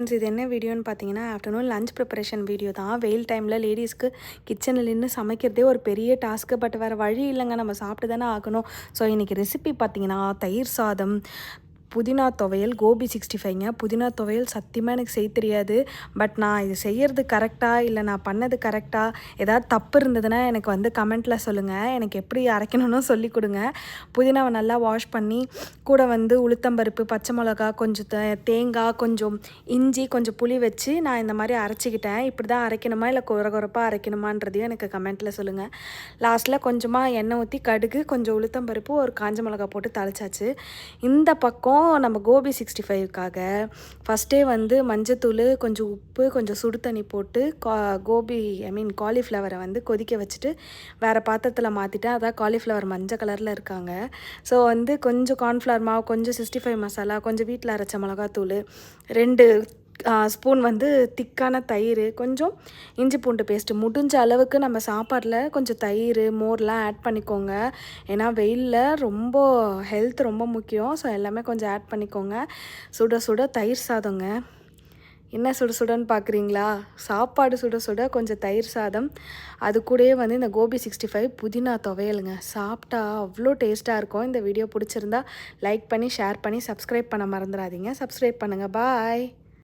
இது என்ன வீடியோன்னு பார்த்தீங்கன்னா, ஆஃப்டர்நூன் லஞ்ச் ப்ரிப்பரேஷன் வீடியோ தான். வெயில் டைமில் லேடீஸ்க்கு கிச்சனில் நின்று சமைக்கிறதே ஒரு பெரிய டாஸ்க்கு. பட் வேறு வழி இல்லைங்க, நம்ம சாப்பிட்டு தானே ஆகணும். ஸோ இன்றைக்கி ரெசிபி பார்த்தீங்கன்னா, தயிர் சாதம், புதினா துவையல், கோபி 65ங்க. புதினா துவையல் சத்தியமாக எனக்கு செய்ய தெரியாது. பட் நான் இது செய்கிறது கரெக்டாக இல்லை நான் பண்ணது கரெக்டாக ஏதாவது தப்பு இருந்ததுன்னா எனக்கு வந்து கமெண்ட்டில் சொல்லுங்கள். எனக்கு எப்படி அரைக்கணும்னு சொல்லி கொடுங்க. புதினாவை நல்லா வாஷ் பண்ணி கூட வந்து உளுத்தம்பருப்பு, பச்சை மிளகா, கொஞ்சம் தேங்காய், கொஞ்சம் இஞ்சி, கொஞ்சம் புளி வச்சு நான் இந்த மாதிரி அரைச்சிக்கிட்டேன். இப்படி தான் அரைக்கணுமா இல்லை கொரகொரப்பாக அரைக்கணுமான்றதையும் எனக்கு கமெண்ட்டில் சொல்லுங்கள். லாஸ்ட்டில் கொஞ்சமாக எண்ணெய் ஊற்றி கடுகு, கொஞ்சம் உளுத்தம்பருப்பு, ஒரு காஞ்ச மிளகா போட்டு தாளிச்சாச்சு. இந்த பக்கம் நம்ம கோபி 65க்காக ஃபஸ்ட்டே வந்து மஞ்சத்தூள், கொஞ்சம் உப்பு, கொஞ்சம் சுடு தண்ணி போட்டு காலிஃப்ளவரை வந்து கொதிக்க வச்சுட்டு வேறு பாத்திரத்தில் மாற்றிட்டேன். அதான் காலிஃப்ளவர் மஞ்சள் கலரில் இருக்காங்க. ஸோ வந்து கொஞ்சம் கார்ன்ஃப்ளவர் மாவு, கொஞ்சம் 65 மசாலா, கொஞ்சம் வீட்டில் அரைச்ச மிளகாத்தூள், 2 ஸ்பூன் வந்து திக்கான தயிர், கொஞ்சம் இஞ்சி பூண்டு பேஸ்ட்டு. முடிஞ்ச அளவுக்கு நம்ம சாப்பாட்டில் கொஞ்சம் தயிர், மோர்லாம் ஆட் பண்ணிக்கோங்க. ஏன்னா வெயிலில் ரொம்ப ஹெல்த் ரொம்ப முக்கியம். ஸோ எல்லாமே கொஞ்சம் ஆட் பண்ணிக்கோங்க. சுட சுட தயிர் சாதங்க. என்ன சுட சுடன்னு பார்க்குறீங்களா? சாப்பாடு சுட சுட கொஞ்சம் தயிர் சாதம், அது கூடயே வந்து இந்த கோபி 65 புதினா துவையலுங்க. சாப்பிட்டா அவ்வளோ டேஸ்ட்டாக இருக்கும். இந்த வீடியோ பிடிச்சிருந்தா லைக் பண்ணி, ஷேர் பண்ணி, சப்ஸ்கிரைப் பண்ண மறந்துடாதீங்க. சப்ஸ்கிரைப் பண்ணுங்கள். பாய்.